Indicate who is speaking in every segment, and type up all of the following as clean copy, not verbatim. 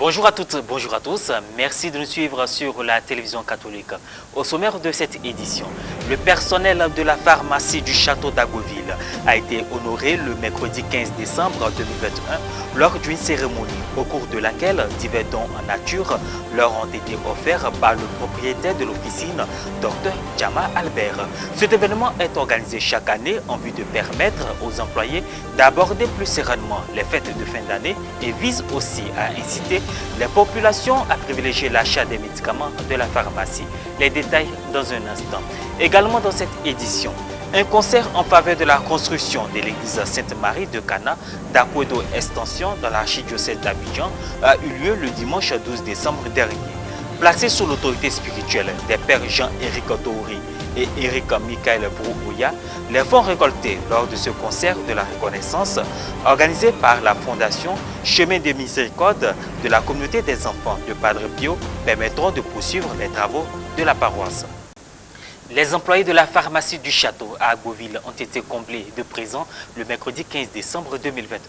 Speaker 1: Bonjour à toutes, bonjour à tous. Merci de nous suivre sur la télévision catholique. Au sommaire de cette édition, le personnel de la pharmacie du château d'Agoville a été honoré le mercredi 15 décembre 2021 lors d'une cérémonie au cours de laquelle divers dons en nature leur ont été offerts par le propriétaire de l'officine, Dr Djama Albert. Cet événement est organisé chaque année en vue de permettre aux employés d'aborder plus sereinement les fêtes de fin d'année et vise aussi à inciter les populations à privilégier l'achat des médicaments de la pharmacie. Les détails dans un instant. Également dans cette édition, un concert en faveur de la construction de l'église Sainte-Marie de Cana d'Akwedo Extension dans l'archidiocèse d'Abidjan a eu lieu le dimanche 12 décembre dernier. Placé sous l'autorité spirituelle des pères Jean-Éric Touri et Éric Michael Brououya, les fonds récoltés lors de ce concert de la reconnaissance organisé par la Fondation Chemin de Miséricorde de la communauté des enfants de Padre Pio permettront de poursuivre les travaux de la paroisse. Les employés de la pharmacie du château à Agoville ont été comblés de présents le mercredi 15 décembre 2021.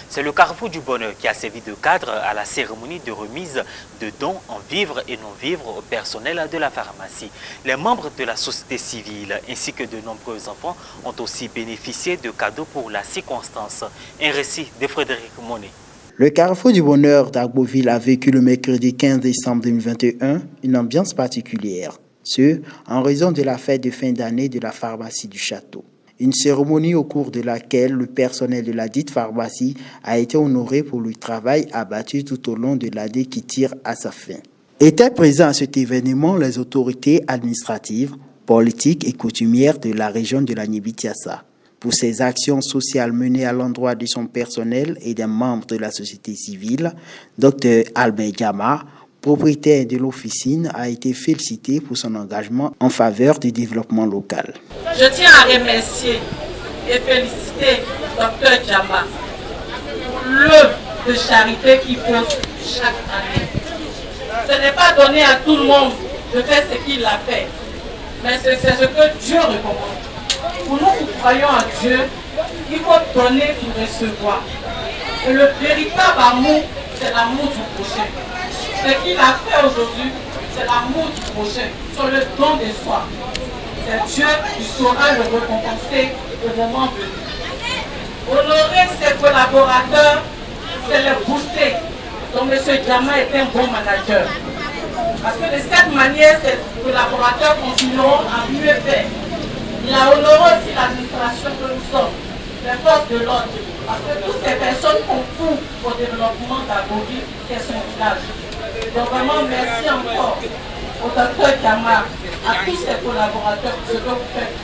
Speaker 1: C'est le Carrefour du Bonheur qui a servi de cadre à la cérémonie de remise de dons en vivres et non-vivres au personnel de la pharmacie. Les membres de la société civile ainsi que de nombreux enfants ont aussi bénéficié de cadeaux pour la circonstance. Un récit de Frédéric Monet.
Speaker 2: Le Carrefour du Bonheur d'Agoville a vécu le mercredi 15 décembre 2021 une ambiance particulière. Ce, en raison de la fête de fin d'année de la pharmacie du château. Une cérémonie au cours de laquelle le personnel de la dite pharmacie a été honoré pour le travail abattu tout au long de l'année qui tire à sa fin. Étaient présents à cet événement les autorités administratives, politiques et coutumières de la région de la Niébi-Tiassa. Pour ses actions sociales menées à l'endroit de son personnel et des membres de la société civile, Dr Albert Djama, propriétaire de l'officine, a été félicité pour son engagement en faveur du développement local.
Speaker 3: Je tiens à remercier et féliciter Dr Djama pour l'œuvre de charité qu'il pose chaque année. Ce n'est pas donné à tout le monde de faire ce qu'il a fait, mais c'est ce que Dieu recommande. Pour nous qui croyons en Dieu, il faut donner pour recevoir. Et le véritable amour, c'est l'amour du prochain. Ce qu'il a fait aujourd'hui, c'est l'amour du prochain, sur le don de soi. C'est Dieu qui saura le récompenser au moment venu. Honorer ses collaborateurs, c'est les booster. Donc M. Djama est un bon manager. Parce que de cette manière, ses collaborateurs continueront à mieux faire. Il a honoré aussi l'administration que nous sommes, les forces de l'ordre. Parce que toutes ces personnes concourent au développement d'Agoville et son village. Donc vraiment, merci encore au Dr Djama, à tous ses collaborateurs pour ce que vous faites.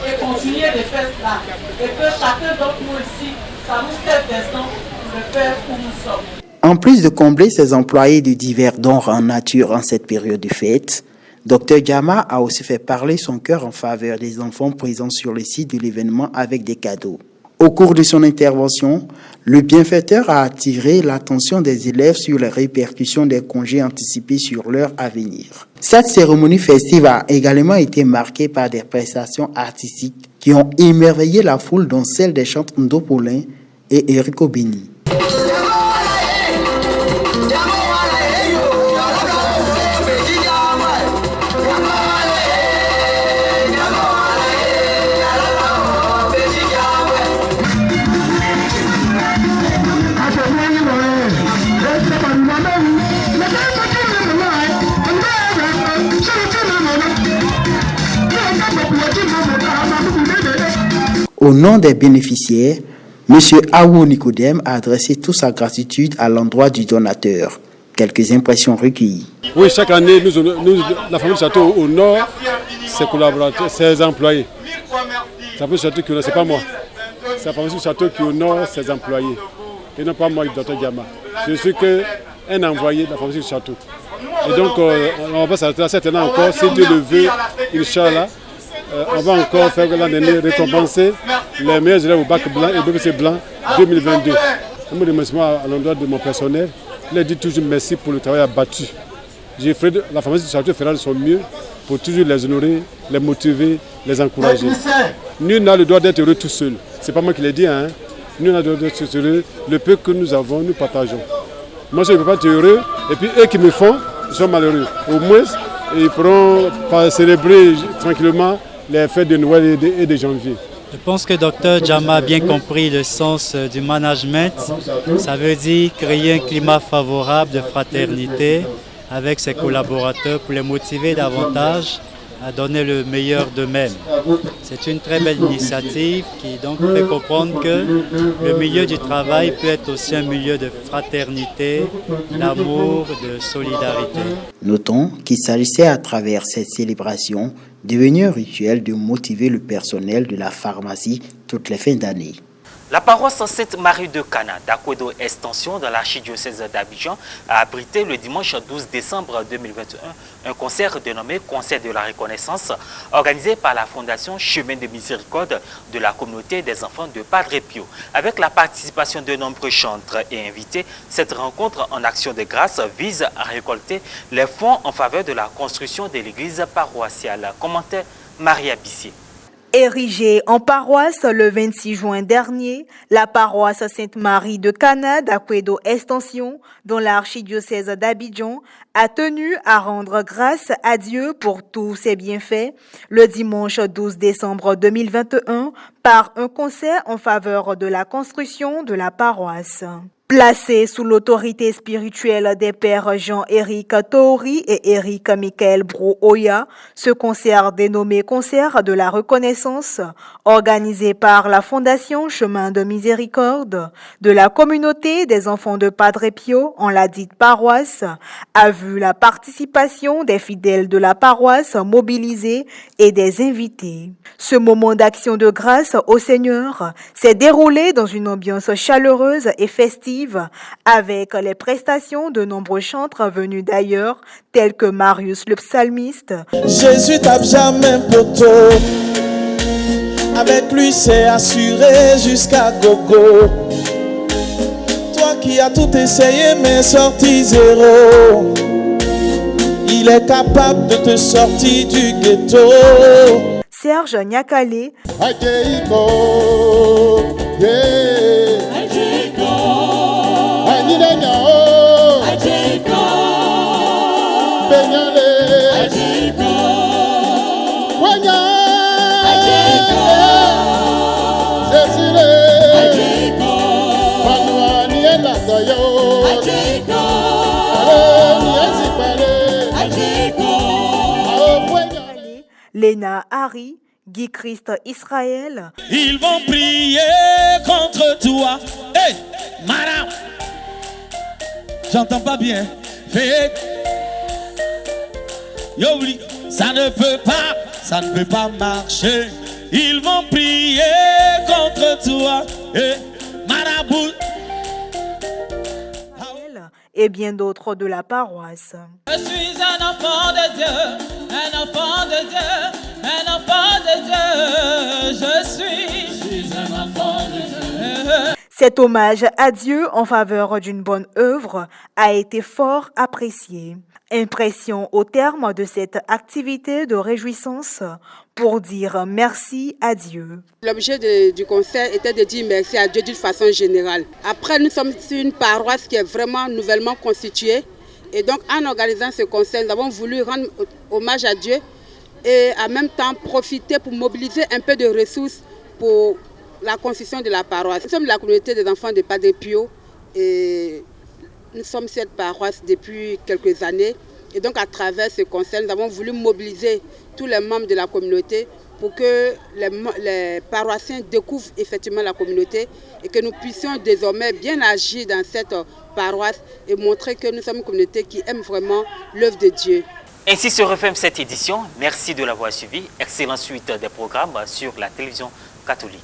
Speaker 3: Et continuez de faire cela. Et que chacun d'entre nous ici, ça nous serve d'exemple pour le faire où nous sommes.
Speaker 2: En plus de combler ses employés de divers dons en nature en cette période de fête, Dr Djama a aussi fait parler son cœur en faveur des enfants présents sur le site de l'événement avec des cadeaux. Au cours de son intervention, le bienfaiteur a attiré l'attention des élèves sur les répercussions des congés anticipés sur leur avenir. Cette cérémonie festive a également été marquée par des prestations artistiques qui ont émerveillé la foule, dont celle des chanteurs Ndo Paulin et Eric Obini. Au nom des bénéficiaires, M. Awo Nicodème a adressé toute sa gratitude à l'endroit du donateur. Quelques impressions recueillies.
Speaker 4: Oui, chaque année, la famille du château honore ses collaborateurs, ses employés. C'est la famille du château qui honore, c'est pas moi. C'est la famille du château qui honore ses employés. Et non pas moi, le docteur Djama. Je suis qu'un envoyé de la famille du château. Et donc, on va s'arrêter là cette année encore, si Dieu le veut, Inch'Allah. On va encore faire l'année dernière récompenser les meilleurs élèves au bac blanc et BPC blanc 2022. Un mot de remerciement à l'endroit de mon personnel. Je leur dis toujours merci pour le travail abattu. La pharmacie du château fera de son mieux pour toujours les honorer, les motiver, les encourager. Nul n'a le droit d'être heureux tout seul. Ce n'est pas moi qui l'ai dit. Nul n'a le droit d'être heureux. Le peu que nous avons, nous partageons. Moi, je ne peux pas être heureux. Et puis, eux qui me font, ils sont malheureux. Au moins, ils pourront pas célébrer tranquillement les fêtes de Noël et de janvier.
Speaker 5: Je pense que Dr Djama a bien compris le sens du management. Ça veut dire créer un climat favorable de fraternité avec ses collaborateurs pour les motiver davantage à donner le meilleur d'eux-mêmes. C'est une très belle initiative qui donc fait comprendre que le milieu du travail peut être aussi un milieu de fraternité, d'amour, de solidarité.
Speaker 2: Notons qu'il s'agissait à travers cette célébration devenu un rituel de motiver le personnel de la pharmacie toutes les fins d'année.
Speaker 1: La paroisse Sainte-Marie de Cana d'Akwedo Extension dans l'archidiocèse d'Abidjan a abrité le dimanche 12 décembre 2021 un concert dénommé Concert de la Reconnaissance organisé par la Fondation Chemin de Miséricorde de la communauté des enfants de Padre Pio. Avec la participation de nombreux chantres et invités, cette rencontre en action de grâce vise à récolter les fonds en faveur de la construction de l'église paroissiale. Commentaire Maria Bissier.
Speaker 6: Érigée en paroisse le 26 juin dernier, la paroisse Sainte-Marie de Cana d'Akwedo Extension, dans l'archidiocèse d'Abidjan, a tenu à rendre grâce à Dieu pour tous ses bienfaits le dimanche 12 décembre 2021 par un concert en faveur de la construction de la paroisse. Placé sous l'autorité spirituelle des pères Jean-Éric Toori et Éric Michael Bro-Oya, ce concert dénommé Concert de la Reconnaissance, organisé par la Fondation Chemin de Miséricorde de la communauté des enfants de Padre Pio en la dite paroisse, a vu la participation des fidèles de la paroisse mobilisés et des invités. Ce moment d'action de grâce au Seigneur s'est déroulé dans une ambiance chaleureuse et festive avec les prestations de nombreux chantres venus d'ailleurs, tels que Marius le psalmiste.
Speaker 7: Jésus tape jamais poteau, avec lui c'est assuré jusqu'à gogo. Toi qui as tout essayé mais sorti zéro, il est capable de te sortir du ghetto.
Speaker 6: Serge Nyakale. Léna Harry, Guy Christ Israël.
Speaker 7: Ils vont prier contre toi. Hey, madame, j'entends pas bien. Fais. Yo, oui, ça ne peut pas marcher. Ils vont prier contre toi. Hey, madame.
Speaker 6: Et bien d'autres de la paroisse.
Speaker 7: Je suis un enfant de Dieu, un enfant de Dieu, un enfant de Dieu. Je suis un enfant de Dieu.
Speaker 6: Cet hommage à Dieu en faveur d'une bonne œuvre a été fort apprécié. Impression au terme de cette activité de réjouissance pour dire merci à Dieu.
Speaker 8: L'objet du concert était de dire merci à Dieu d'une façon générale. Après, nous sommes sur une paroisse qui est vraiment nouvellement constituée. Et donc, en organisant ce concert, nous avons voulu rendre hommage à Dieu et en même temps profiter pour mobiliser un peu de ressources pour la construction de la paroisse. Nous sommes la communauté des enfants de Padre Pio et nous sommes cette paroisse depuis quelques années. Et donc, à travers ce concert, nous avons voulu mobiliser tous les membres de la communauté pour que les paroissiens découvrent effectivement la communauté et que nous puissions désormais bien agir dans cette paroisse et montrer que nous sommes une communauté qui aime vraiment l'œuvre de Dieu.
Speaker 1: Ainsi se referme cette édition. Merci de l'avoir suivi. Excellente suite des programmes sur la télévision catholique.